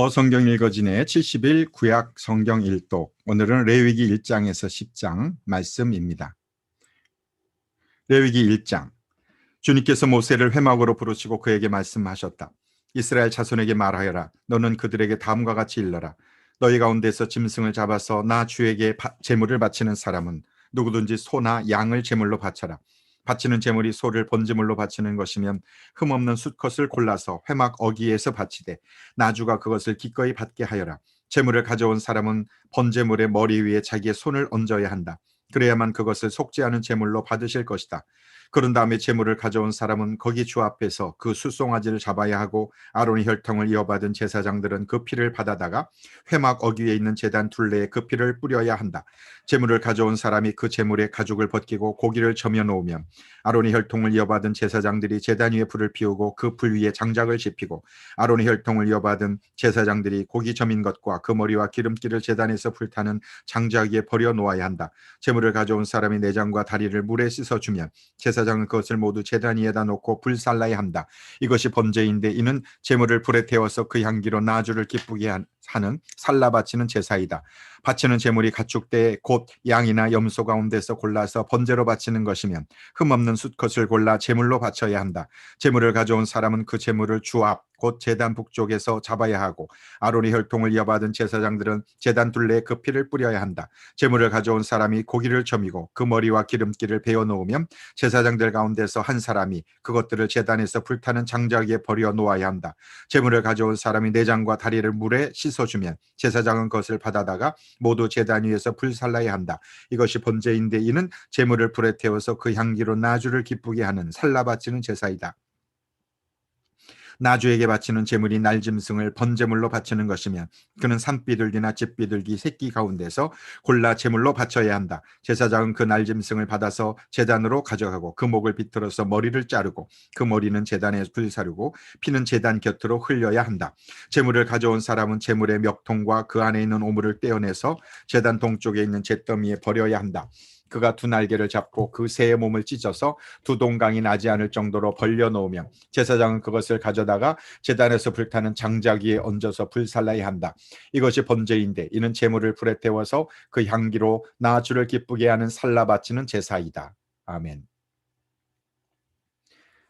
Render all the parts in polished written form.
성경 읽어진의 70일 구약 성경 일독. 오늘은 레위기 1장에서 10장 말씀입니다. 레위기 1장. 주님께서 모세를 회막으로 부르시고 그에게 말씀하셨다. 이스라엘 자손에게 말하여라. 너는 그들에게 다음과 같이 일러라. 너희 가운데서 짐승을 잡아서 나 주에게 제물을 바치는 사람은 누구든지 소나 양을 제물로 바쳐라. 바치는 제물이 소를 번제물로 바치는 것이면 흠없는 수컷을 골라서 회막 어귀에서 바치되 나주가 그것을 기꺼이 받게 하여라. 제물을 가져온 사람은 번제물의 머리 위에 자기의 손을 얹어야 한다. 그래야만 그것을 속지 않은 제물로 받으실 것이다. 그런 다음에 제물을 가져온 사람은 거기 주 앞에서 그 수송아지를 잡아야 하고 아론의 혈통을 이어받은 제사장들은 그 피를 받아다가 회막 어귀에 있는 제단 둘레에 그 피를 뿌려야 한다. 제물을 가져온 사람이 그 제물의 가죽을 벗기고 고기를 저며 놓으면 아론의 혈통을 이어받은 제사장들이 제단 위에 불을 피우고 그 불 위에 장작을 지피고 아론의 혈통을 이어받은 제사장들이 고기 저민 것과 그 머리와 기름기를 제단에서 불타는 장작 위에 버려 놓아야 한다. 제물을 가져온 사람이 내장과 다리를 물에 씻어주면 제사장은 그것을 모두 제단 위에다 놓고 불살라야 한다. 이것이 번제인데 이는 제물을 불에 태워서 그 향기로 나주를 기쁘게 하는 살라 바치는 제사이다. 바치는 제물이 가축대 곧 양이나 염소 가운데서 골라서 번제로 바치는 것이면 흠없는 수컷을 골라 제물로 바쳐야 한다. 제물을 가져온 사람은 그 제물을 주 앞 곧 제단 북쪽에서 잡아야 하고 아론의 혈통을 이어받은 제사장들은 제단 둘레에 그 피를 뿌려야 한다. 제물을 가져온 사람이 고기를 저미고 그 머리와 기름기를 베어 놓으면 제사장들 가운데서 한 사람이 그것들을 제단에서 불타는 장작 위에 버려 놓아야 한다. 제물을 가져온 사람이 내장과 다리를 물에 씻어주면 제사장은 그것을 받아다가 모두 제단 위에서 불살라야 한다. 이것이 번제인데 이는 제물을 불에 태워서 그 향기로 나주를 기쁘게 하는 살라 바치는 제사이다. 나주에게 바치는 제물이 날짐승을 번제물로 바치는 것이면 그는 산비둘기나 집비둘기 새끼 가운데서 골라 제물로 바쳐야 한다. 제사장은 그 날짐승을 받아서 제단으로 가져가고 그 목을 비틀어서 머리를 자르고 그 머리는 제단에 불사르고 피는 제단 곁으로 흘려야 한다. 제물을 가져온 사람은 제물의 멱통과 그 안에 있는 오물을 떼어내서 제단 동쪽에 있는 잿더미에 버려야 한다. 그가 두 날개를 잡고 그 새의 몸을 찢어서 두 동강이 나지 않을 정도로 벌려 놓으면 제사장은 그것을 가져다가 제단에서 불타는 장작 위에 얹어서 불살라야 한다. 이것이 번제인데 이는 제물을 불에 태워서 그 향기로 나 주를 기쁘게 하는 살라 바치는 제사이다. 아멘.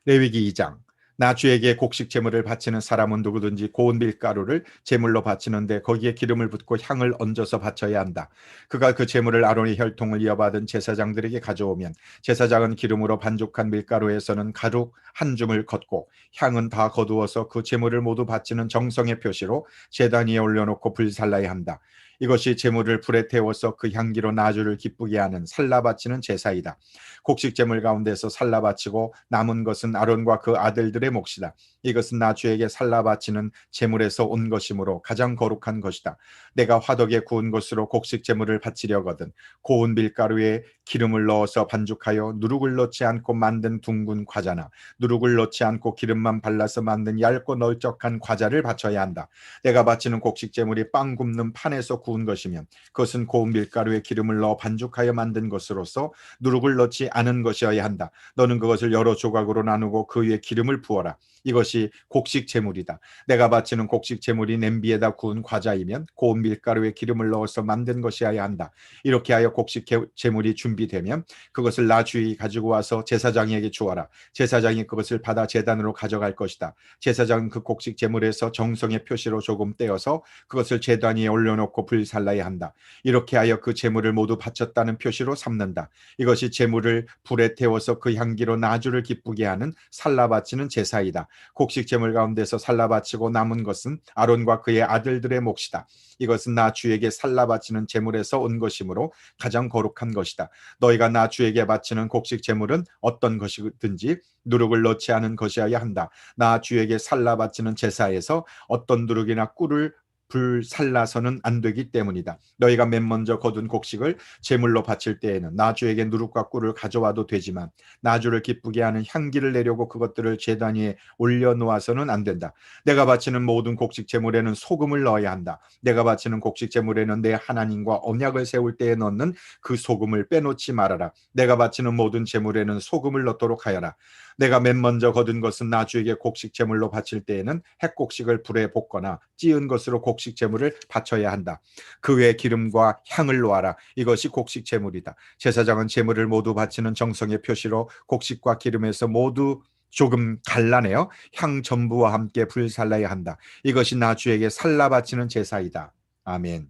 레위기 2장. 나 주에게 곡식 제물을 바치는 사람은 누구든지 고운 밀가루를 제물로 바치는데 거기에 기름을 붓고 향을 얹어서 바쳐야 한다. 그가 그 제물을 아론의 혈통을 이어받은 제사장들에게 가져오면 제사장은 기름으로 반죽한 밀가루에서는 가루 한 줌을 걷고 향은 다 거두어서 그 제물을 모두 바치는 정성의 표시로 제단 위에 올려놓고 불살라야 한다. 이것이 제물을 불에 태워서 그 향기로 나주를 기쁘게 하는 살라 바치는 제사이다. 곡식 제물 가운데서 살라 바치고 남은 것은 아론과 그 아들들의 몫이다. 이것은 나 주에게 살라 바치는 제물에서 온 것이므로 가장 거룩한 것이다. 내가 화덕에 구운 것으로 곡식 제물을 바치려거든 고운 밀가루에 기름을 넣어서 반죽하여 누룩을 넣지 않고 만든 둥근 과자나 누룩을 넣지 않고 기름만 발라서 만든 얇고 널쩍한 과자를 바쳐야 한다. 내가 바치는 곡식 제물이 빵 굽는 판에서 구운 것이면 그것은 고운 밀가루에 기름을 넣어 반죽하여 만든 것으로서 누룩을 넣지 않은 것이어야 한다. 너는 그것을 여러 조각으로 나누고 그 위에 기름을 부어라. 이것이 곡식 제물이다. 내가 바치는 곡식 제물이 냄비에다 구운 과자이면 고운 밀가루에 기름을 넣어서 만든 것이어야 한다. 이렇게 하여 곡식 제물이 준비되면 그것을 나 주의 가지고 와서 제사장에게 주어라. 제사장이 그것을 받아 제단으로 가져갈 것이다. 제사장은 그 곡식 제물에서 정성의 표시로 조금 떼어서 그것을 제단 위에 올려놓고 불살라야 한다. 이렇게 하여 그 제물을 모두 바쳤다는 표시로 삼는다. 이것이 제물을 불에 태워서 그 향기로 나주를 기쁘게 하는 살라 바치는 제사이다. 곡식 제물 가운데서 살라 바치고 남은 것은 아론과 그의 아들들의 몫이다. 이것은 나 주에게 살라 바치는 제물에서 온 것이므로 가장 거룩한 것이다. 너희가 나 주에게 바치는 곡식 제물은 어떤 것이든지 누룩을 넣지 않은 것이어야 한다. 나 주에게 살라 바치는 제사에서 어떤 누룩이나 꿀을 불살라서는 안 되기 때문이다. 너희가 맨 먼저 거둔 곡식을 제물로 바칠 때에는 나 주에게 누룩과 꿀을 가져와도 되지만 나 주를 기쁘게 하는 향기를 내려고 그것들을 제단 위에 올려놓아서는 안 된다. 내가 바치는 모든 곡식 제물에는 소금을 넣어야 한다. 내가 바치는 곡식 제물에는 내 하나님과 언약을 세울 때에 넣는 그 소금을 빼놓지 말아라. 내가 바치는 모든 제물에는 소금을 넣도록 하여라. 내가 맨 먼저 거둔 것은 나 주에게 곡식 제물로 바칠 때에는 핵곡식을 불에 볶거나 찌은 것으로 곡식 제물을 바쳐야 한다. 그 외에 기름과 향을 놓아라. 이것이 곡식 제물이다. 제사장은 제물을 모두 바치는 정성의 표시로 곡식과 기름에서 모두 조금 갈라내어 향 전부와 함께 불살라야 한다. 이것이 나 주에게 살라 바치는 제사이다. 아멘.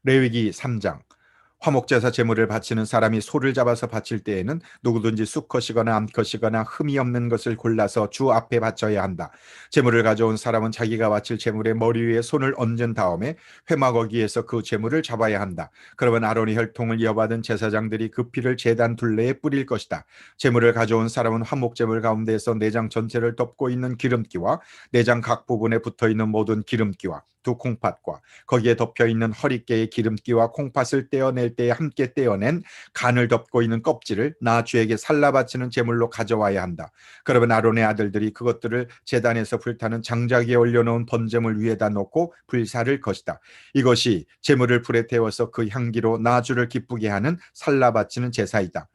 레위기 3장. 화목제사 제물을 바치는 사람이 소를 잡아서 바칠 때에는 누구든지 수컷이거나 암컷이거나 흠이 없는 것을 골라서 주 앞에 바쳐야 한다. 제물을 가져온 사람은 자기가 바칠 제물의 머리 위에 손을 얹은 다음에 회막어기에서 그 제물을 잡아야 한다. 그러면 아론의 혈통을 이어받은 제사장들이 그 피를 제단 둘레에 뿌릴 것이다. 제물을 가져온 사람은 화목제물 가운데에서 내장 전체를 덮고 있는 기름기와 내장 각 부분에 붙어있는 모든 기름기와 두 콩팥과 거기에 덮여있는 허리깨의 기름기와 콩팥을 떼어낼 때에 함께 떼어낸 간을 덮고 있는 껍질을 나 주에게 살라 바치는 제물로 가져와야 한다. 그러면 아론의 아들들이 그것들을 제단에서 불타는 장작에 올려놓은 번제물 위에다 놓고 불사를 것이다. 이것이 제물을 불에 태워서 그 향기로 나 주를 기쁘게 하는 살라 바치는 제사이다.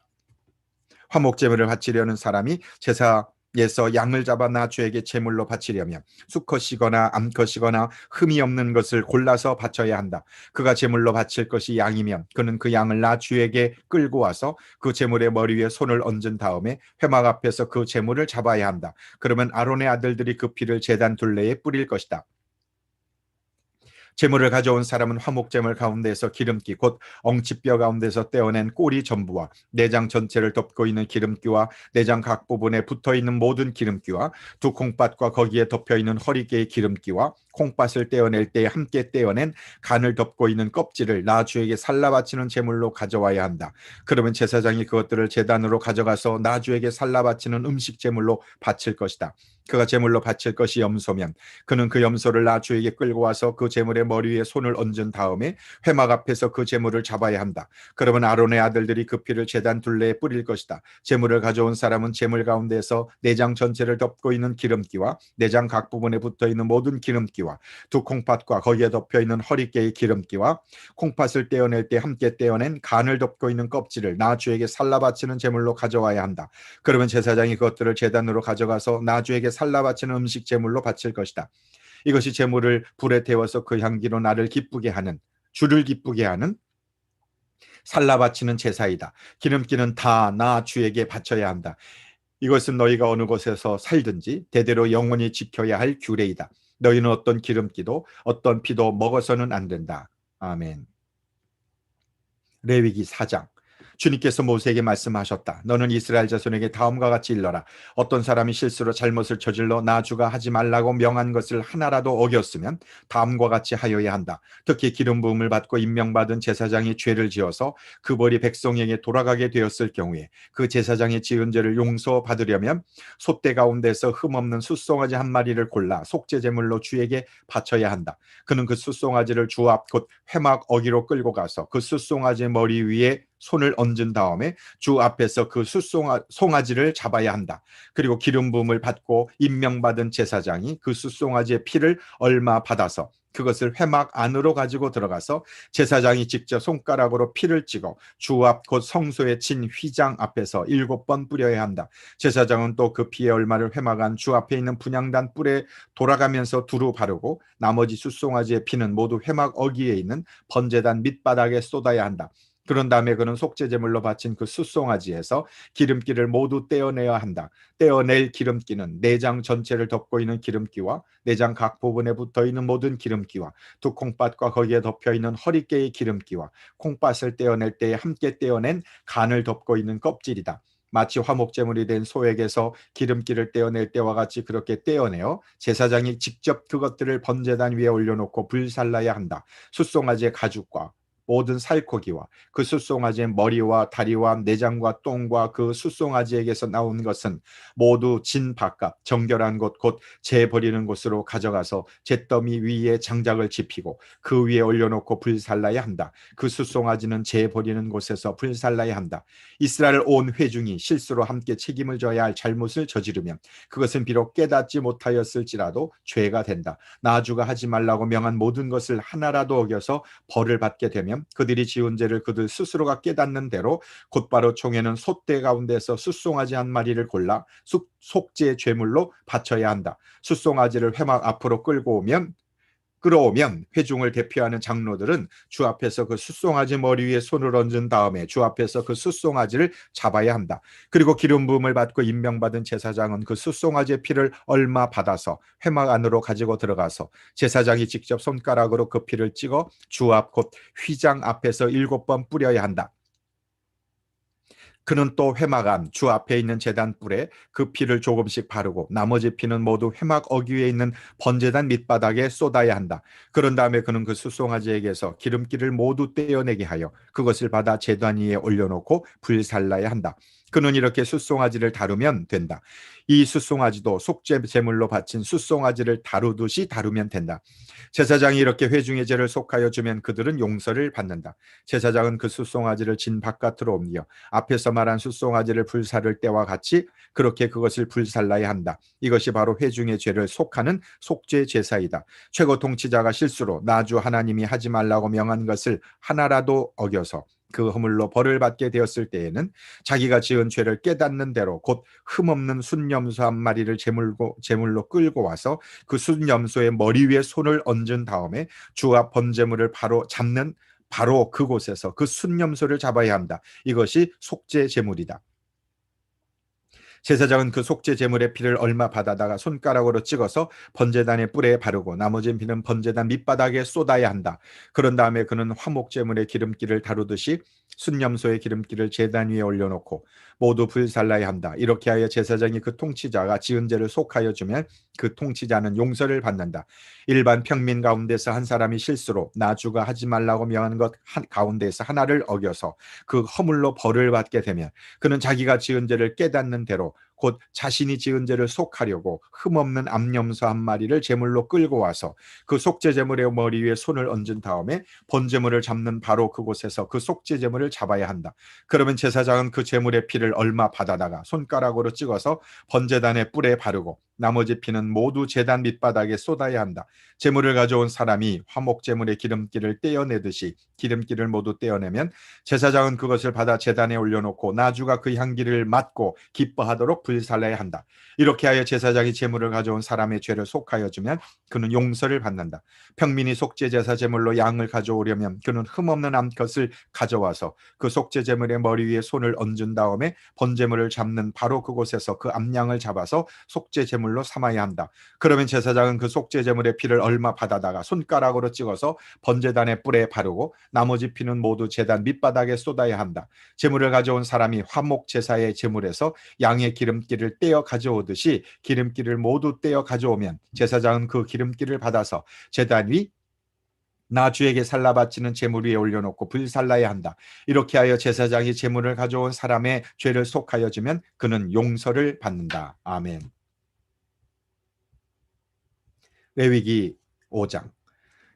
화목제물을 바치려는 사람이 제사에서 양을 잡아 나 주에게 제물로 바치려면 수컷이거나 암컷이거나 흠이 없는 것을 골라서 바쳐야 한다. 그가 제물로 바칠 것이 양이면 그는 그 양을 나 주에게 끌고 와서 그 제물의 머리 위에 손을 얹은 다음에 회막 앞에서 그 제물을 잡아야 한다. 그러면 아론의 아들들이 그 피를 제단 둘레에 뿌릴 것이다. 제물을 가져온 사람은 화목제물 가운데서 기름기 곧 엉치뼈 가운데서 떼어낸 꼬리 전부와 내장 전체를 덮고 있는 기름기와 내장 각 부분에 붙어있는 모든 기름기와 두 콩팥과 거기에 덮여있는 허리깨의 기름기와 콩팥을 떼어낼 때에 함께 떼어낸 간을 덮고 있는 껍질을 나 주에게 살라 바치는 제물로 가져와야 한다. 그러면 제사장이 그것들을 제단으로 가져가서 나 주에게 살라 바치는 음식 제물로 바칠 것이다. 그가 제물로 바칠 것이 염소면 그는 그 염소를 나 주에게 끌고 와서 그 제물의 머리 위에 손을 얹은 다음에 회막 앞에서 그 제물을 잡아야 한다. 그러면 아론의 아들들이 그 피를 제단 둘레에 뿌릴 것이다. 제물을 가져온 사람은 제물 가운데서 내장 전체를 덮고 있는 기름기와 내장 각 부분에 붙어있는 모든 기름기와 두 콩팥과 거기에 덮여있는 허리깨의 기름기와 콩팥을 떼어낼 때 함께 떼어낸 간을 덮고 있는 껍질을 나 주에게 살라 바치는 제물로 가져와야 한다. 그러면 제사장이 그것들을 제단으로 가져가서 나 주에게 살라 바치는 음식 제물로 바칠 것이다. 이것이 제물을 불에 태워서 그 향기로 나를 기쁘게 하는 주를 기쁘게 하는 살라 바치는 제사이다. 기름기는 다 나 주에게 바쳐야 한다. 이것은 너희가 어느 곳에서 살든지 대대로 영원히 지켜야 할 규례이다. 너희는 어떤 기름기도 어떤 피도 먹어서는 안 된다. 아멘. 레위기 4장. 주님께서 모세에게 말씀하셨다. 너는 이스라엘 자손에게 다음과 같이 일러라. 어떤 사람이 실수로 잘못을 저질러 나 주가 하지 말라고 명한 것을 하나라도 어겼으면 다음과 같이 하여야 한다. 특히 기름 부음을 받고 임명받은 제사장이 죄를 지어서 그 벌이 백성에게 돌아가게 되었을 경우에 그 제사장이 지은 죄를 용서받으려면 소떼 가운데서 흠없는 숫송아지 한 마리를 골라 속죄 제물로 주에게 바쳐야 한다. 그는 그 숫송아지를 주 앞 곧 회막 어기로 끌고 가서 그 숫송아지의 머리 위에 손을 얹은 다음에 주 앞에서 그 숫송아지를 잡아야 한다. 그리고 기름 부음을 받고 임명받은 제사장이 그 숫송아지의 피를 얼마 받아서 그것을 회막 안으로 가지고 들어가서 제사장이 직접 손가락으로 피를 찍어 주 앞 곧 성소에 친 휘장 앞에서 7번 뿌려야 한다. 제사장은 또 그 피의 얼마를 회막 안 주 앞에 있는 분향단 뿔에 돌아가면서 두루 바르고 나머지 숫송아지의 피는 모두 회막 어기에 있는 번제단 밑바닥에 쏟아야 한다. 그런 다음에 그는 속죄제물로 바친 그 숫송아지에서 기름기를 모두 떼어내야 한다. 떼어낼 기름기는 내장 전체를 덮고 있는 기름기와 내장 각 부분에 붙어있는 모든 기름기와 두 콩팥과 거기에 덮여있는 허리깨의 기름기와 콩팥을 떼어낼 때에 함께 떼어낸 간을 덮고 있는 껍질이다. 마치 화목제물이 된 소에게서 기름기를 떼어낼 때와 같이 그렇게 떼어내어 제사장이 직접 그것들을 번제단 위에 올려놓고 불살라야 한다. 숫송아지의 가죽과 모든 살코기와 그 숫송아지의 머리와 다리와 내장과 똥과 그 숫송아지에게서 나온 것은 모두 진 바깥 정결한 곳 곧 재 버리는 곳으로 가져가서 잿더미 위에 장작을 지피고 그 위에 올려놓고 불살라야 한다. 그 숫송아지는 재 버리는 곳에서 불살라야 한다. 이스라엘 온 회중이 실수로 함께 책임을 져야 할 잘못을 저지르면 그것은 비록 깨닫지 못하였을지라도 죄가 된다. 나 주가 하지 말라고 명한 모든 것을 하나라도 어겨서 벌을 받게 되면 되면 그들이 지은 죄를 그들 스스로가 깨닫는 대로 곧바로 총회는 솥대 가운데서 숫송아지 한 마리를 골라 속죄 제물로 바쳐야 한다. 숫송아지를 회막 앞으로 끌어오면 회중을 대표하는 장로들은 주 앞에서 그 숫송아지 머리 위에 손을 얹은 다음에 주 앞에서 그 숫송아지를 잡아야 한다. 그리고 기름 부음을 받고 임명받은 제사장은 그 숫송아지의 피를 얼마 받아서 회막 안으로 가지고 들어가서 제사장이 직접 손가락으로 그 피를 찍어 주 앞 곧 휘장 앞에서 7번 뿌려야 한다. 그는 또 회막 안 주 앞에 있는 제단 뿔에 그 피를 조금씩 바르고 나머지 피는 모두 회막 어귀에 있는 번제단 밑바닥에 쏟아야 한다. 그런 다음에 그는 그 수송아지에게서 기름기를 모두 떼어내게 하여 그것을 받아 제단 위에 올려놓고 불살라야 한다. 그는 이렇게 숫송아지를 다루면 된다. 이 숫송아지도 속죄 제물로 바친 숫송아지를 다루듯이 다루면 된다. 제사장이 이렇게 회중의 죄를 속하여 주면 그들은 용서를 받는다. 제사장은 그 숫송아지를 진 바깥으로 옮겨 앞에서 말한 숫송아지를 불사를 때와 같이 그렇게 그것을 불살라야 한다. 이것이 바로 회중의 죄를 속하는 속죄 제사이다. 최고 통치자가 실수로 나주 하나님이 하지 말라고 명한 것을 하나라도 어겨서 그 허물로 벌을 받게 되었을 때에는 자기가 지은 죄를 깨닫는 대로 곧 흠없는 순염소 한 마리를 제물로 끌고 와서 그 순염소의 머리 위에 손을 얹은 다음에 주 앞 번제물을 바로 그곳에서 그 순염소를 잡아야 한다. 이것이 속죄 제물이다. 제사장은 그 속죄 제물의 피를 얼마 받아다가 손가락으로 찍어서 번제단의 뿔에 바르고 나머지 피는 번제단 밑바닥에 쏟아야 한다. 그런 다음에 그는 화목 제물의 기름기를 다루듯이 순염소의 기름기를 제단 위에 올려놓고 모두 불살라야 한다. 이렇게 하여 제사장이 그 통치자가 지은 죄를 속하여 주면 그 통치자는 용서를 받는다. 일반 평민 가운데서 한 사람이 실수로 나주가 하지 말라고 명한 것 가운데서 하나를 어겨서 그 허물로 벌을 받게 되면 그는 자기가 지은 죄를 깨닫는 대로 곧 자신이 지은 죄를 속하려고 흠없는 암염소 한 마리를 제물로 끌고 와서 그 속죄 제물의 머리 위에 손을 얹은 다음에 번제물을 잡는 바로 그곳에서 그 속죄 제물을 잡아야 한다. 그러면 제사장은 그 제물의 피를 얼마 받아다가 손가락으로 찍어서 번제단의 뿔에 바르고 나머지 피는 모두 제단 밑바닥에 쏟아야 한다. 제물을 가져온 사람이 화목 제물의 기름기를 떼어내듯이 기름기를 모두 떼어내면 제사장은 그것을 받아 제단에 올려놓고 나주가 그 향기를 맡고 기뻐하도록 불살라야 한다. 이렇게 하여 제사장이 제물을 가져온 사람의 죄를 속하여 주면 그는 용서를 받는다. 평민이 속죄 제사 제물로 양을 가져오려면 그는 흠없는 암컷을 가져와서 그 속죄 제물의 머리 위에 손을 얹은 다음에 번제물을 잡는 바로 그곳에서 그 암양을 잡아서 속죄 제물로 삼아야 한다. 그러면 제사장은 그 속죄 제물의 피를 얼마 받아다가 손가락으로 찍어서 번제단의 뿔에 바르고 나머지 피는 모두 제단 밑바닥에 쏟아야 한다. 제물을 가져온 사람이 화목 제사의 제물에서 양의 기름기를 떼어 가져오듯이 기름기를 모두 떼어 가져오면 제사장은 그 기름기를 받아서 제단 위 나주에게 살라 바치는 제물 위에 올려놓고 불살라야 한다. 이렇게 하여 제사장이 제물을 가져온 사람의 죄를 속하여 주면 그는 용서를 받는다. 아멘. 레위기 5장.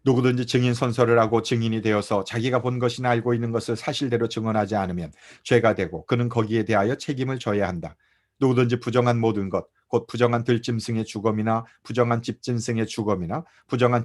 누구든지 증인 선서를 하고 증인이 되어서 자기가 본 것이나 알고 있는 것을 사실대로 증언하지 않으면 죄가 되고 그는 거기에 대하여 책임을 져야 한다. 누구든지 부정한 모든 것, 곧 부정한 들짐승의 주검이나 부정한 집짐승의 주검이나 부정한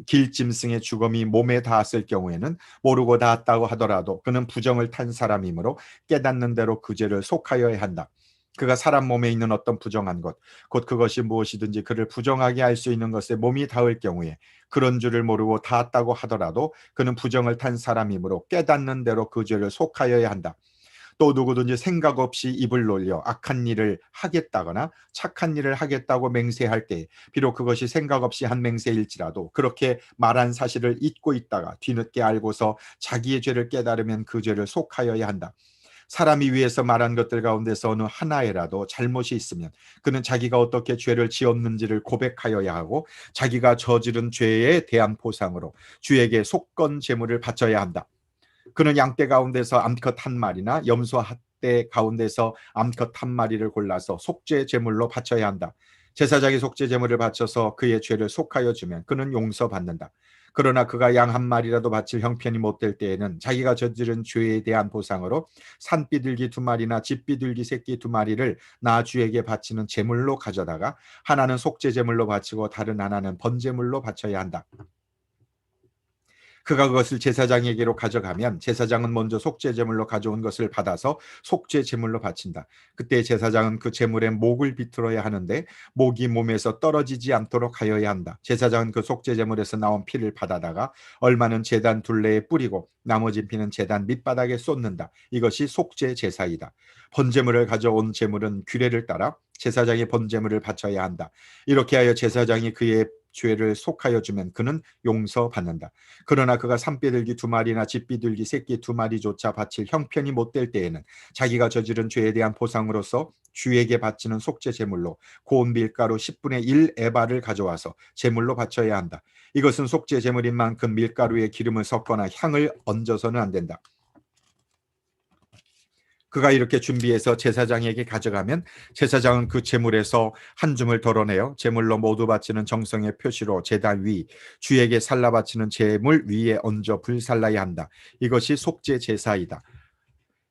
길짐승의 주검이 몸에 닿았을 경우에는 모르고 닿았다고 하더라도 그는 부정을 탄 사람이므로 깨닫는 대로 그 죄를 속하여야 한다. 그가 사람 몸에 있는 어떤 부정한 것, 곧 그것이 무엇이든지 그를 부정하게 할 수 있는 것에 몸이 닿을 경우에 그런 줄을 모르고 닿았다고 하더라도 그는 부정을 탄 사람이므로 깨닫는 대로 그 죄를 속하여야 한다. 또 누구든지 생각 없이 입을 놀려 악한 일을 하겠다거나 착한 일을 하겠다고 맹세할 때 비록 그것이 생각 없이 한 맹세일지라도 그렇게 말한 사실을 잊고 있다가 뒤늦게 알고서 자기의 죄를 깨달으면 그 죄를 속하여야 한다. 사람이 위해서 말한 것들 가운데서 어느 하나에라도 잘못이 있으면 그는 자기가 어떻게 죄를 지었는지를 고백하여야 하고 자기가 저지른 죄에 대한 보상으로 주에게 속건 제물을 바쳐야 한다. 그는 양떼 가운데서 암컷 한 마리나 염소 떼 가운데서 암컷 한 마리를 골라서 속죄 제물로 바쳐야 한다. 제사장이 속죄 제물을 바쳐서 그의 죄를 속하여 주면 그는 용서받는다. 그러나 그가 양 한 마리라도 바칠 형편이 못될 때에는 자기가 저지른 죄에 대한 보상으로 산비둘기 2마리나 집비둘기 새끼 2마리를 나 주에게 바치는 제물로 가져다가 하나는 속죄 제물로 바치고 다른 하나는 번제물로 바쳐야 한다. 그가 그것을 제사장에게로 가져가면 제사장은 먼저 속죄 제물로 가져온 것을 받아서 속죄 제물로 바친다. 그때 제사장은 그 제물의 목을 비틀어야 하는데 목이 몸에서 떨어지지 않도록 하여야 한다. 제사장은 그 속죄 제물에서 나온 피를 받아다가 얼마는 제단 둘레에 뿌리고 나머지 피는 제단 밑바닥에 쏟는다. 이것이 속죄 제사이다. 번제물을 가져온 제물은 규례를 따라 제사장이 번제물을 바쳐야 한다. 이렇게 하여 제사장이 그의 죄를 속하여 주면 그는 용서받는다. 그러나 그가 산비둘기 2마리나 집비둘기 새끼 2마리조차 바칠 형편이 못될 때에는 자기가 저지른 죄에 대한 보상으로서 주에게 바치는 속죄 제물로 고운 밀가루 10분의 1 에바를 가져와서 제물로 바쳐야 한다. 이것은 속죄 제물인 만큼 밀가루에 기름을 섞거나 향을 얹어서는 안 된다. 그가 이렇게 준비해서 제사장에게 가져가면 제사장은 그 제물에서 한 줌을 덜어내어 제물로 모두 바치는 정성의 표시로 제단 위 주에게 살라 바치는 제물 위에 얹어 불살라야 한다. 이것이 속죄 제사이다.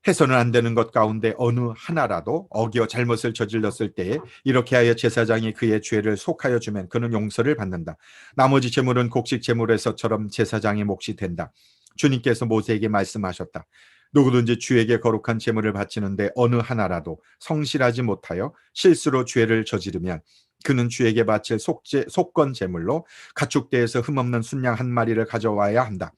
해서는 안 되는 것 가운데 어느 하나라도 어겨 잘못을 저질렀을 때에 이렇게 하여 제사장이 그의 죄를 속하여 주면 그는 용서를 받는다. 나머지 제물은 곡식 제물에서처럼 제사장의 몫이 된다. 주님께서 모세에게 말씀하셨다. 누구든지 주에게 거룩한 제물을 바치는데 어느 하나라도 성실하지 못하여 실수로 죄를 저지르면 그는 주에게 바칠 속건 제물로 가축대에서 흠없는 순양 1마리를 가져와야 한다.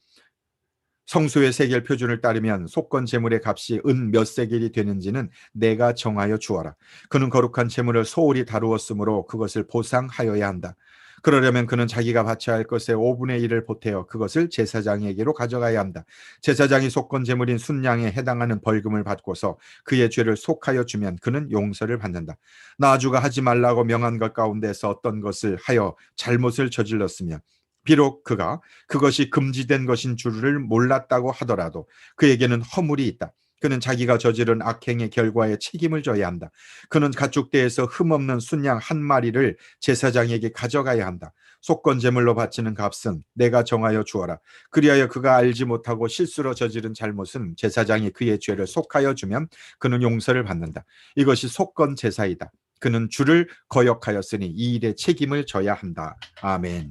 성소의 세겔 표준을 따르면 속건 제물의 값이 은 몇 세겔이 되는지는 내가 정하여 주어라. 그는 거룩한 제물을 소홀히 다루었으므로 그것을 보상하여야 한다. 그러려면 그는 자기가 바쳐야 할 것의 5분의 1을 보태어 그것을 제사장에게로 가져가야 한다. 제사장이 속건 제물인 순양에 해당하는 벌금을 받고서 그의 죄를 속하여 주면 그는 용서를 받는다. 나주가 하지 말라고 명한 것 가운데서 어떤 것을 하여 잘못을 저질렀으면 비록 그가 그것이 금지된 것인 줄을 몰랐다고 하더라도 그에게는 허물이 있다. 그는 자기가 저지른 악행의 결과에 책임을 져야 한다. 그는 가축대에서 흠없는 순양 1마리를 제사장에게 가져가야 한다. 속건 제물로 바치는 값은 내가 정하여 주어라. 그리하여 그가 알지 못하고 실수로 저지른 잘못은 제사장이 그의 죄를 속하여 주면 그는 용서를 받는다. 이것이 속건 제사이다. 그는 주를 거역하였으니 이 일에 책임을 져야 한다. 아멘.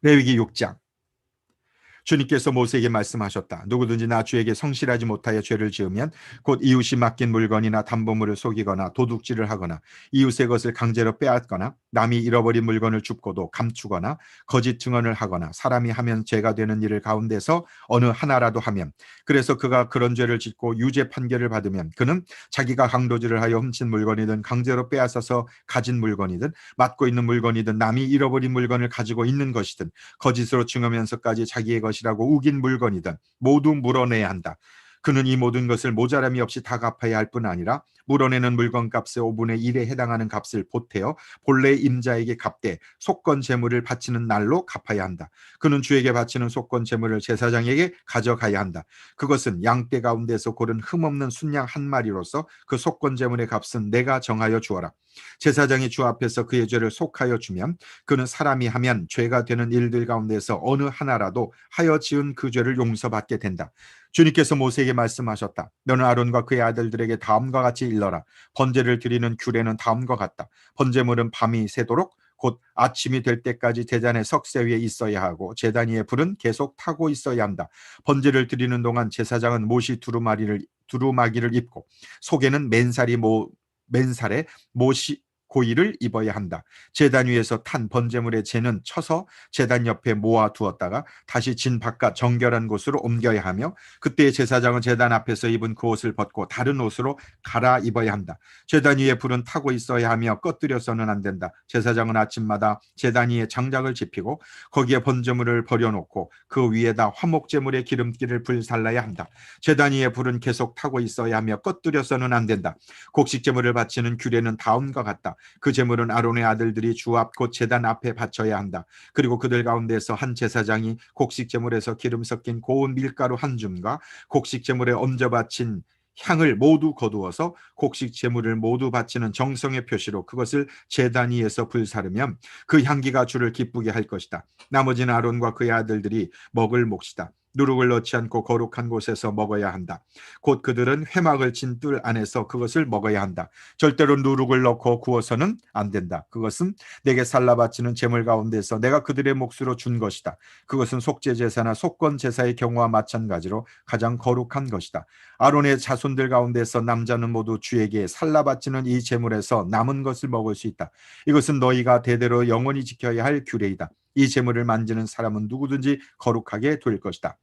레위기 6장. 주님께서 모세에게 말씀하셨다. 누구든지 나 주에게 성실하지 못하여 죄를 지으면 곧 이웃이 맡긴 물건이나 담보물을 속이거나 도둑질을 하거나 이웃의 것을 강제로 빼앗거나 남이 잃어버린 물건을 줍고도 감추거나 거짓 증언을 하거나 사람이 하면 죄가 되는 일을 가운데서 어느 하나라도 하면 그래서 그가 그런 죄를 짓고 유죄 판결을 받으면 그는 자기가 강도질을 하여 훔친 물건이든 강제로 빼앗아서 가진 물건이든 맡고 있는 물건이든 남이 잃어버린 물건을 가지고 있는 것이든 거짓으로 증하면서까지 자기의 것이라고 우긴 물건이든 모두 물어내야 한다. 그는 이 모든 것을 모자람이 없이 다 갚아야 할 뿐 아니라 물어내는 물건값의 5분의 1에 해당하는 값을 보태어 본래 임자에게 갚되 속건 제물을 바치는 날로 갚아야 한다. 그는 주에게 바치는 속건 제물을 제사장에게 가져가야 한다. 그것은 양떼 가운데서 고른 흠없는 순양 1마리로서 그 속건 제물의 값은 내가 정하여 주어라. 제사장이 주 앞에서 그의 죄를 속하여 주면 그는 사람이 하면 죄가 되는 일들 가운데서 어느 하나라도 하여 지은 그 죄를 용서받게 된다. 주님께서 모세에게 말씀하셨다. 너는 아론과 그의 아들들에게 다음과 같이 일러라. 번제를 드리는 규례는 다음과 같다. 번제물은 밤이 새도록 곧 아침이 될 때까지 제단의 석쇠 위에 있어야 하고 제단 위에 불은 계속 타고 있어야 한다. 번제를 드리는 동안 제사장은 못이 두루마기를 입고 속에는 맨살에 못이 고이를 입어야 한다. 제단 위에서 탄 번제물의 재는 쳐서 제단 옆에 모아 두었다가 다시 진 바깥 정결한 곳으로 옮겨야 하며 그때 제사장은 제단 앞에서 입은 그 옷을 벗고 다른 옷으로 갈아입어야 한다. 제단 위에 불은 타고 있어야 하며 꺼뜨려서는 안 된다. 제사장은 아침마다 제단 위에 장작을 지피고 거기에 번제물을 버려놓고 그 위에다 화목제물의 기름기를 불살라야 한다. 제단 위에 불은 계속 타고 있어야 하며 꺼뜨려서는 안 된다. 곡식제물을 바치는 규례는 다음과 같다. 그 제물은 아론의 아들들이 주 앞 곧 제단 앞에 바쳐야 한다. 그리고 그들 가운데서 한 제사장이 곡식 제물에서 기름 섞인 고운 밀가루 한 줌과 곡식 제물에 얹어 바친 향을 모두 거두어서 곡식 제물을 모두 바치는 정성의 표시로 그것을 제단 위에서 불사르면 그 향기가 주를 기쁘게 할 것이다. 나머지는 아론과 그의 아들들이 먹을 몫이다. 누룩을 넣지 않고 거룩한 곳에서 먹어야 한다. 곧 그들은 회막을 친 뜰 안에서 그것을 먹어야 한다. 절대로 누룩을 넣고 구워서는 안 된다. 그것은 내게 살라 바치는 제물 가운데서 내가 그들의 몫으로 준 것이다. 그것은 속죄 제사나 속건 제사의 경우와 마찬가지로 가장 거룩한 것이다. 아론의 자손들 가운데서 남자는 모두 주에게 살라 바치는 이 제물에서 남은 것을 먹을 수 있다. 이것은 너희가 대대로 영원히 지켜야 할 규례이다. 이 제물을 만지는 사람은 누구든지 거룩하게 될 것이다.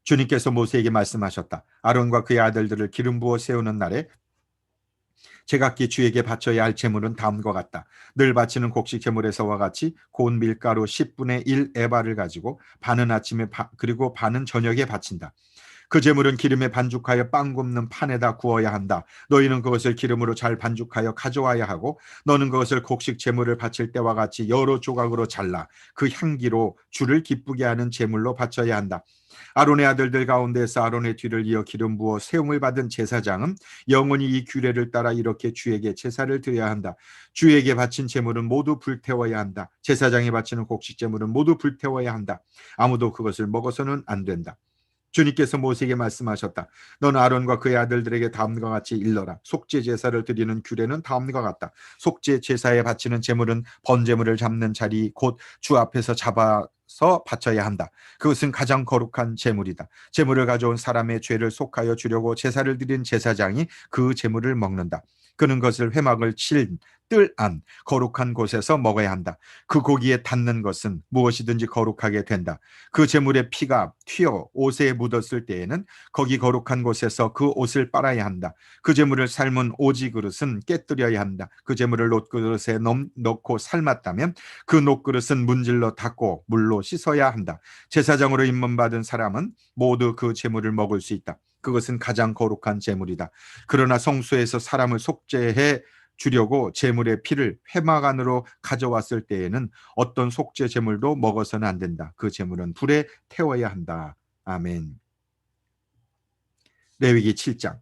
주님께서 모세에게 말씀하셨다. 아론과 그의 아들들을 기름 부어 세우는 날에 제각기 주에게 바쳐야 할 제물은 다음과 같다. 늘 바치는 곡식 제물에서와 같이 고운 밀가루 10분의 1 에바를 가지고 반은 아침에 그리고 반은 저녁에 바친다. 그 제물은 기름에 반죽하여 빵 굽는 판에다 구워야 한다. 너희는 그것을 기름으로 잘 반죽하여 가져와야 하고 너는 그것을 곡식 제물을 바칠 때와 같이 여러 조각으로 잘라 그 향기로 주를 기쁘게 하는 제물로 바쳐야 한다. 아론의 아들들 가운데서 아론의 뒤를 이어 기름 부어 세움을 받은 제사장은 영원히 이 규례를 따라 이렇게 주에게 제사를 드려야 한다. 주에게 바친 제물은 모두 불태워야 한다. 제사장이 바치는 곡식 제물은 모두 불태워야 한다. 아무도 그것을 먹어서는 안 된다. 주님께서 모세에게 말씀하셨다. 너는 아론과 그의 아들들에게 다음과 같이 일러라. 속죄 제사를 드리는 규례는 다음과 같다. 속죄 제사에 바치는 제물은 번제물을 잡는 자리 곧 주 앞에서 잡아서 바쳐야 한다. 그것은 가장 거룩한 제물이다. 제물을 가져온 사람의 죄를 속하여 주려고 제사를 드린 제사장이 그 제물을 먹는다. 그는 것을 회막을 친 뜰 안 거룩한 곳에서 먹어야 한다. 그 고기에 닿는 것은 무엇이든지 거룩하게 된다. 그 제물의 피가 튀어 옷에 묻었을 때에는 거기 거룩한 곳에서 그 옷을 빨아야 한다. 그 제물을 삶은 오지 그릇은 깨뜨려야 한다. 그 제물을 놋그릇에 넣고 삶았다면 그 놋그릇은 문질러 닦고 물로 씻어야 한다. 제사장으로 임문받은 사람은 모두 그 제물을 먹을 수 있다. 그것은 가장 거룩한 제물이다. 그러나 성소에서 사람을 속죄해 주려고 제물의 피를 회막 안으로 가져왔을 때에는 어떤 속죄 제물도 먹어서는 안 된다. 그 제물은 불에 태워야 한다. 아멘. 레위기 7장.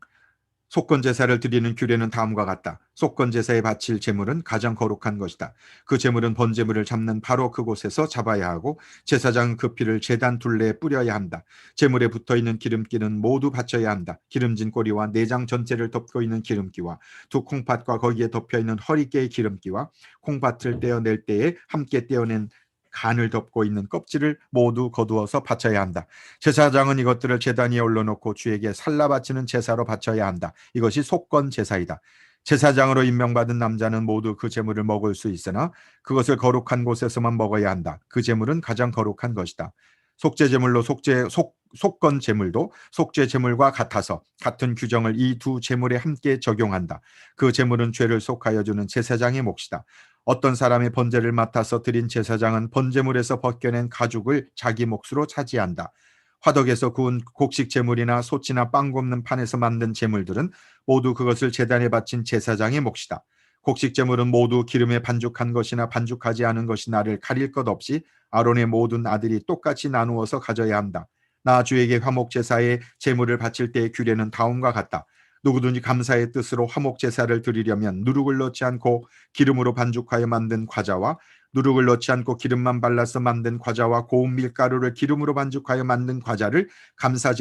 속건 제사를 드리는 규례는 다음과 같다. 속건 제사에 바칠 제물은 가장 거룩한 것이다. 그 제물은 번제물을 잡는 바로 그곳에서 잡아야 하고 제사장은 그 피를 제단 둘레에 뿌려야 한다. 제물에 붙어있는 기름기는 모두 바쳐야 한다. 기름진 꼬리와 내장 전체를 덮고 있는 기름기와 두 콩팥과 거기에 덮여있는 허리깨의 기름기와 콩팥을 떼어낼 때에 함께 떼어낸 간을 덮고 있는 껍질을 모두 거두어서 바쳐야 한다. 제사장은 이것들을 제단 위에 올려놓고 주에게 살라 바치는 제사로 바쳐야 한다. 이것이 속건 제사이다. 제사장으로 임명받은 남자는 모두 그 제물을 먹을 수 있으나 그것을 거룩한 곳에서만 먹어야 한다. 그 제물은 가장 거룩한 것이다. 속죄 제물로 속건 제물도 속죄 제물과 같아서 같은 규정을 이 두 제물에 함께 적용한다. 그 제물은 죄를 속하여 주는 제사장의 몫이다. 어떤 사람의 번제를 맡아서 드린 제사장은 번제물에서 벗겨낸 가죽을 자기 몫으로 차지한다. 화덕에서 구운 곡식 제물이나 솥이나 빵 굽는 판에서 만든 제물들은 모두 그것을 제단에 바친 제사장의 몫이다. 곡식 제물은 모두 기름에 반죽한 것이나 반죽하지 않은 것이 나를 가릴 것 없이 아론의 모든 아들이 똑같이 나누어서 가져야 한다. 나 주에게 화목 제사에 제물을 바칠 때의 규례는 다음과 같다. 누구든지 감사의 뜻으로 화목 제사를 드리려면 누룩을 넣지 않고 기름으로 반죽하여 만든 과자와 누룩을 넣지 않고 기름만 발라서 만든 과자와 고운 밀가루를 기름으로 반죽하여 만든 과자를 감사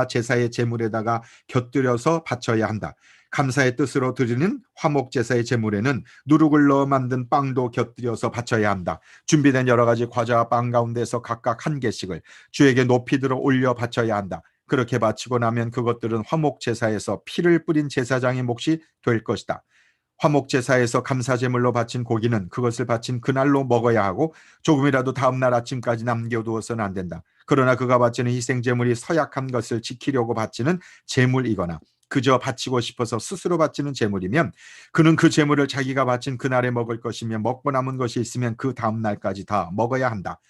제사의 제물에다가 곁들여서 바쳐야 한다. 감사의 뜻으로 드리는 화목 제사의 제물에는 누룩을 넣어 만든 빵도 곁들여서 바쳐야 한다. 준비된 여러 가지 과자와 빵 가운데서 각각 한 개씩을 주에게 높이 들어 올려 바쳐야 한다. 그렇게 바치고 나면 그것들은 화목 제사에서 피를 뿌린 제사장의 몫이 될 것이다. 화목 제사에서 감사 제물로 바친 고기는 그것을 바친 그날로 먹어야 하고 조금이라도 다음 날 아침까지 남겨두어서는 안 된다. 그러나 그가 바치는 희생 제물이 서약한 것을 지키려고 바치는 제물이거나 그저 바치고 싶어서 스스로 바치는 제물이면 그는 그 제물을 자기가 바친 그날에 먹을 것이며 먹고 남은 것이 있으면 그 다음 날까지 다 먹어야 한다.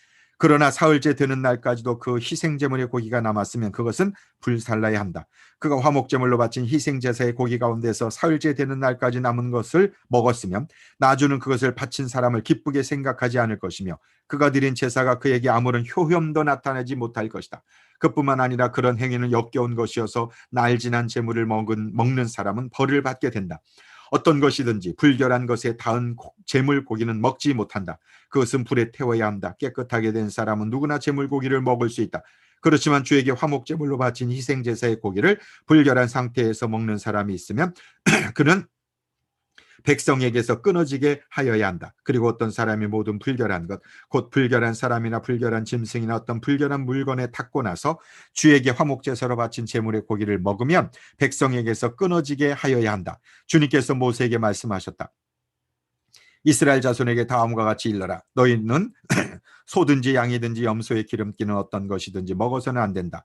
그러나 사흘째 되는 날까지도 그 희생제물의 고기가 남았으면 그것은 불살라야 한다. 그가 화목제물로 바친 희생제사의 고기 가운데서 사흘째 되는 날까지 남은 것을 먹었으면 나주는 그것을 바친 사람을 기쁘게 생각하지 않을 것이며 그가 드린 제사가 그에게 아무런 효험도 나타내지 못할 것이다. 그뿐만 아니라 그런 행위는 역겨운 것이어서 날 지난 제물을 먹는 사람은 벌을 받게 된다. 어떤 것이든지 불결한 것에 닿은 제물 고기는 먹지 못한다. 그것은 불에 태워야 한다. 깨끗하게 된 사람은 누구나 제물 고기를 먹을 수 있다. 그렇지만 주에게 화목 제물로 바친 희생 제사의 고기를 불결한 상태에서 먹는 사람이 있으면 그는 백성에게서 끊어지게 하여야 한다. 그리고 어떤 사람이 모든 불결한 것, 곧 불결한 사람이나 불결한 짐승이나 어떤 불결한 물건에 닿고 나서 주에게 화목제사로 바친 제물의 고기를 먹으면 백성에게서 끊어지게 하여야 한다. 주님께서 모세에게 말씀하셨다. 이스라엘 자손에게 다음과 같이 일러라. 너희는 소든지 양이든지 염소의 기름기는 어떤 것이든지 먹어서는 안 된다.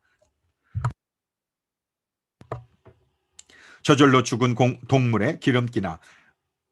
저절로 죽은 동물의 기름기나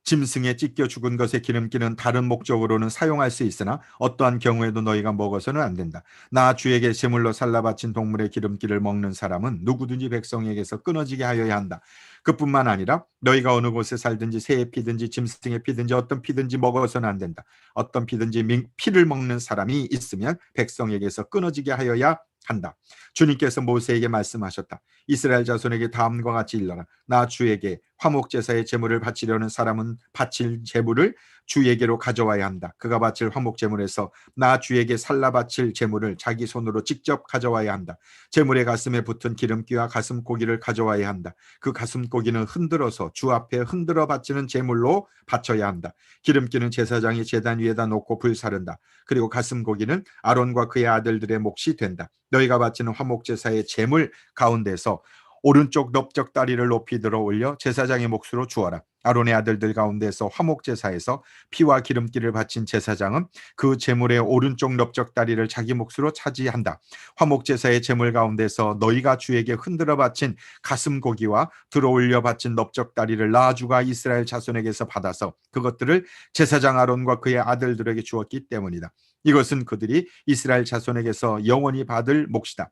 짐승에 찢겨 죽은 것의 기름기는 다른 목적으로는 사용할 수 있으나 어떠한 경우에도 너희가 먹어서는 안 된다. 나 주에게 제물로 살라 바친 동물의 기름기를 먹는 사람은 누구든지 백성에게서 끊어지게 하여야 한다. 그뿐만 아니라 너희가 어느 곳에 살든지 새의 피든지 짐승의 피든지 어떤 피든지 먹어서는 안 된다. 어떤 피든지 피를 먹는 사람이 있으면 백성에게서 끊어지게 하여야 한다. 주님께서 모세에게 말씀하셨다. 이스라엘 자손에게 다음과 같이 일러라. 나 주에게 화목제사의 제물을 바치려는 사람은 바칠 제물을 주에게로 가져와야 한다. 그가 바칠 화목제물에서 나 주에게 살라 바칠 제물을 자기 손으로 직접 가져와야 한다. 제물의 가슴에 붙은 기름기와 가슴 고기를 가져와야 한다. 그 가슴 고기는 흔들어서 주 앞에 흔들어 바치는 제물로 바쳐야 한다. 기름기는 제사장이 제단 위에다 놓고 불사른다. 그리고 가슴 고기는 아론과 그의 아들들의 몫이 된다. 너희가 바치는 화목제사의 제물 가운데서 오른쪽 넓적 다리를 높이 들어 올려 제사장의 몫으로 주어라. 아론의 아들들 가운데서 화목제사에서 피와 기름기를 바친 제사장은 그 제물의 오른쪽 넓적 다리를 자기 몫으로 차지한다. 화목제사의 제물 가운데서 너희가 주에게 흔들어 바친 가슴 고기와 들어 올려 바친 넓적 다리를 나 주가 이스라엘 자손에게서 받아서 그것들을 제사장 아론과 그의 아들들에게 주었기 때문이다. 이것은 그들이 이스라엘 자손에게서 영원히 받을 몫이다.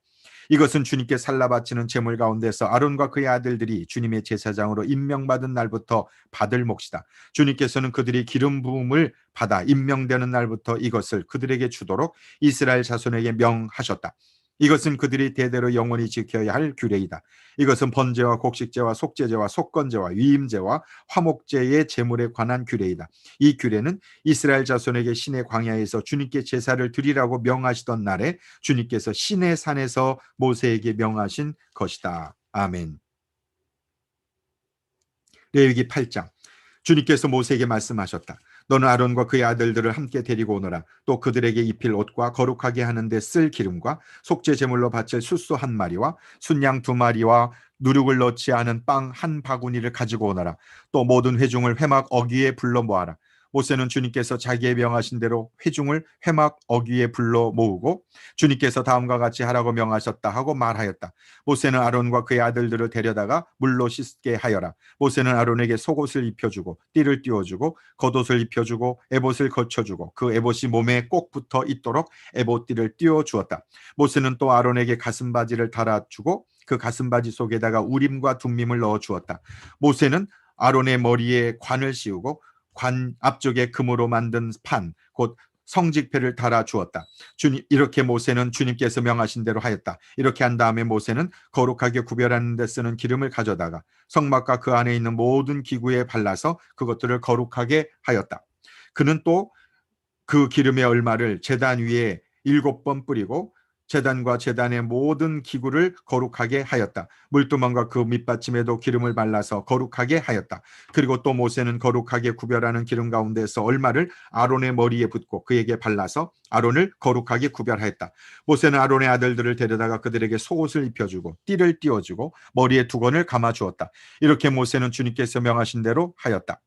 이것은 주님께 살라 바치는 제물 가운데서 아론과 그의 아들들이 주님의 제사장으로 임명받은 날부터 받을 몫이다. 주님께서는 그들이 기름 부음을 받아 임명되는 날부터 이것을 그들에게 주도록 이스라엘 자손에게 명하셨다. 이것은 그들이 대대로 영원히 지켜야 할 규례이다. 이것은 번제와 곡식제와 속죄제와 속건제와 위임제와 화목제의 제물에 관한 규례이다. 이 규례는 이스라엘 자손에게 신의 광야에서 주님께 제사를 드리라고 명하시던 날에 주님께서 신의 산에서 모세에게 명하신 것이다. 아멘. 레위기 8장. 주님께서 모세에게 말씀하셨다. 너는 아론과 그의 아들들을 함께 데리고 오너라. 또 그들에게 입힐 옷과 거룩하게 하는데 쓸 기름과 속죄 제물로 바칠 숫소 한 마리와 순양 2마리와 누룩을 넣지 않은 빵 한 바구니를 가지고 오너라. 또 모든 회중을 회막 어귀에 불러 모아라. 모세는 주님께서 자기의 명하신 대로 회중을 회막 어귀에 불러 모으고 주님께서 다음과 같이 하라고 명하셨다 하고 말하였다. 모세는 아론과 그의 아들들을 데려다가 물로 씻게 하여라. 모세는 아론에게 속옷을 입혀주고 띠를 띄워주고 겉옷을 입혀주고 에봇을 걸쳐주고 그 에봇이 몸에 꼭 붙어 있도록 에봇띠를 띄워주었다. 모세는 또 아론에게 가슴바지를 달아주고 그 가슴바지 속에다가 우림과 둠밈을 넣어주었다. 모세는 아론의 머리에 관을 씌우고 관 앞쪽에 금으로 만든 판, 곧 성직패를 달아 주었다. 이렇게 모세는 주님께서 명하신 대로 하였다. 이렇게 한 다음에 모세는 거룩하게 구별하는 데 쓰는 기름을 가져다가 성막과 그 안에 있는 모든 기구에 발라서 그것들을 거룩하게 하였다. 그는 또 그 기름의 얼마를 제단 위에 7번 뿌리고 제단과 제단의 모든 기구를 거룩하게 하였다. 물두멍과 그 밑받침에도 기름을 발라서 거룩하게 하였다. 그리고 또 모세는 거룩하게 구별하는 기름 가운데서 얼마를 아론의 머리에 붓고 그에게 발라서 아론을 거룩하게 구별하였다. 모세는 아론의 아들들을 데려다가 그들에게 속옷을 입혀주고 띠를 띄워주고 머리에 두건을 감아주었다. 이렇게 모세는 주님께서 명하신 대로 하였다.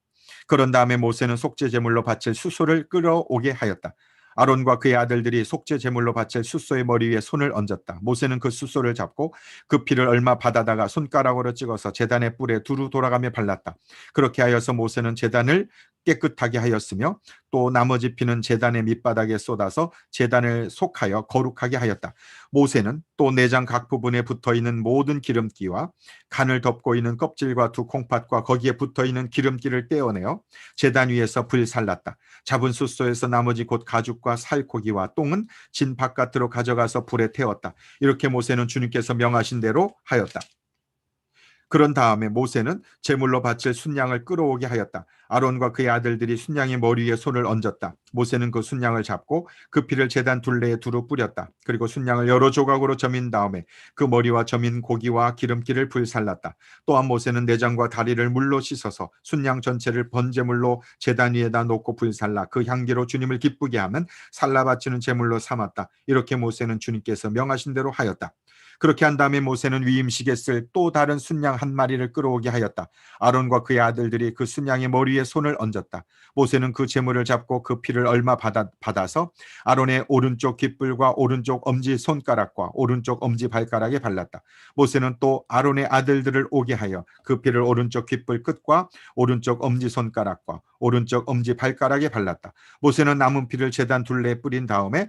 그런 다음에 모세는 속죄 제물로 바칠 숫소를 끌어오게 하였다. 아론과 그의 아들들이 속죄 제물로 바칠 숫소의 머리 위에 손을 얹었다. 모세는 그 숫소를 잡고 그 피를 얼마 받아다가 손가락으로 찍어서 제단의 뿔에 두루 돌아가며 발랐다. 그렇게 하여서 모세는 제단을 깨끗하게 하였으며 또 나머지 피는 제단의 밑바닥에 쏟아서 제단을 속하여 거룩하게 하였다. 모세는 또 내장 각 부분에 붙어있는 모든 기름기와 간을 덮고 있는 껍질과 두 콩팥과 거기에 붙어있는 기름기를 떼어내어 제단 위에서 불살랐다. 잡은 숫소에서 나머지 곧 가죽과 살코기와 똥은 진 바깥으로 가져가서 불에 태웠다. 이렇게 모세는 주님께서 명하신 대로 하였다. 그런 다음에 모세는 제물로 바칠 순양을 끌어오게 하였다. 아론과 그의 아들들이 순양의 머리 위에 손을 얹었다. 모세는 그 순양을 잡고 그 피를 제단 둘레에 두루 뿌렸다. 그리고 순양을 여러 조각으로 저민 다음에 그 머리와 저민 고기와 기름기를 불살랐다. 또한 모세는 내장과 다리를 물로 씻어서 순양 전체를 번제물로 제단 위에다 놓고 불살라 그 향기로 주님을 기쁘게 하면 살라 바치는 제물로 삼았다. 이렇게 모세는 주님께서 명하신 대로 하였다. 그렇게 한 다음에 모세는 위임식에 쓸 또 다른 순양 한 마리를 끌어오게 하였다. 아론과 그의 아들들이 그 순양의 머리에 손을 얹었다. 모세는 그 제물을 잡고 그 피를 얼마 받아서 아론의 오른쪽 깃불과 오른쪽 엄지 손가락과 오른쪽 엄지 발가락에 발랐다. 모세는 또 아론의 아들들을 오게 하여 그 피를 오른쪽 깃불 끝과 오른쪽 엄지 손가락과 오른쪽 엄지 발가락에 발랐다. 모세는 남은 피를 제단 둘레에 뿌린 다음에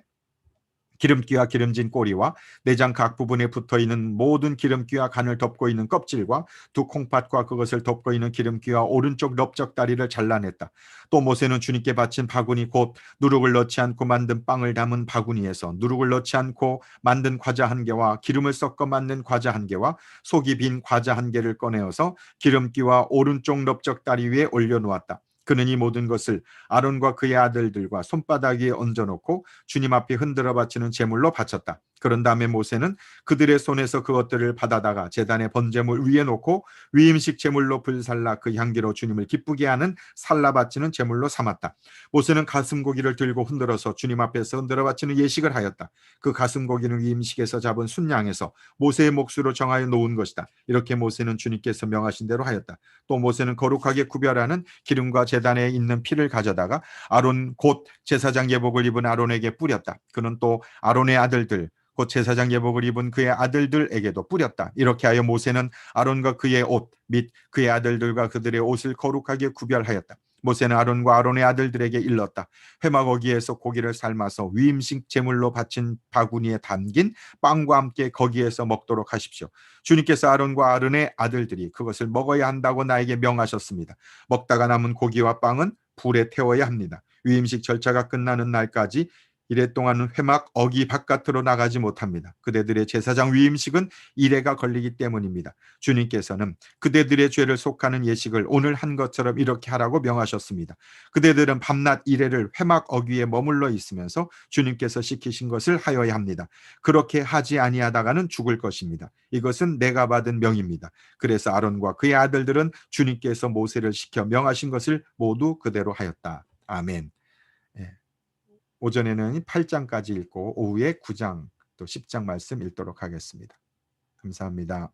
기름기와 기름진 꼬리와 내장 각 부분에 붙어있는 모든 기름기와 간을 덮고 있는 껍질과 두 콩팥과 그것을 덮고 있는 기름기와 오른쪽 넓적다리를 잘라냈다. 또 모세는 주님께 바친 바구니 곧 누룩을 넣지 않고 만든 빵을 담은 바구니에서 누룩을 넣지 않고 만든 과자 한 개와 기름을 섞어 만든 과자 한 개와 속이 빈 과자 한 개를 꺼내어서 기름기와 오른쪽 넓적다리 위에 올려놓았다. 그는 이 모든 것을 아론과 그의 아들들과 손바닥 위에 얹어놓고 주님 앞에 흔들어 바치는 제물로 바쳤다. 그런 다음에 모세는 그들의 손에서 그것들을 받아다가 제단의 번제물 위에 놓고 위임식 제물로 불살라 그 향기로 주님을 기쁘게 하는 살라 바치는 제물로 삼았다. 모세는 가슴고기를 들고 흔들어서 주님 앞에서 흔들어 바치는 예식을 하였다. 그 가슴고기는 위임식에서 잡은 순양에서 모세의 몫으로 정하여 놓은 것이다. 이렇게 모세는 주님께서 명하신 대로 하였다. 또 모세는 거룩하게 구별하는 기름과 제단에 있는 피를 가져다가 아론 곧 제사장 예복을 입은 아론에게 뿌렸다. 그는 또 아론의 아들들 곧 제사장 예복을 입은 그의 아들들에게도 뿌렸다. 이렇게 하여 모세는 아론과 그의 옷 및 그의 아들들과 그들의 옷을 거룩하게 구별하였다. 모세는 아론과 아론의 아들들에게 일렀다. 회막어기에서 고기를 삶아서 위임식 제물로 바친 바구니에 담긴 빵과 함께 거기에서 먹도록 하십시오. 주님께서 아론과 아론의 아들들이 그것을 먹어야 한다고 나에게 명하셨습니다. 먹다가 남은 고기와 빵은 불에 태워야 합니다. 위임식 절차가 끝나는 날까지 이랫동안 회막 어기 바깥으로 나가지 못합니다. 그대들의 제사장 위임식은 이래가 걸리기 때문입니다. 주님께서는 그대들의 죄를 속하는 예식을 오늘 한 것처럼 이렇게 하라고 명하셨습니다. 그대들은 밤낮 이래를 회막 어귀에 머물러 있으면서 주님께서 시키신 것을 하여야 합니다. 그렇게 하지 아니하다가는 죽을 것입니다. 이것은 내가 받은 명입니다. 그래서 아론과 그의 아들들은 주님께서 모세를 시켜 명하신 것을 모두 그대로 하였다. 아멘. 예. 오전에는 8장까지 읽고 오후에 9장 또 10장 말씀 읽도록 하겠습니다. 감사합니다.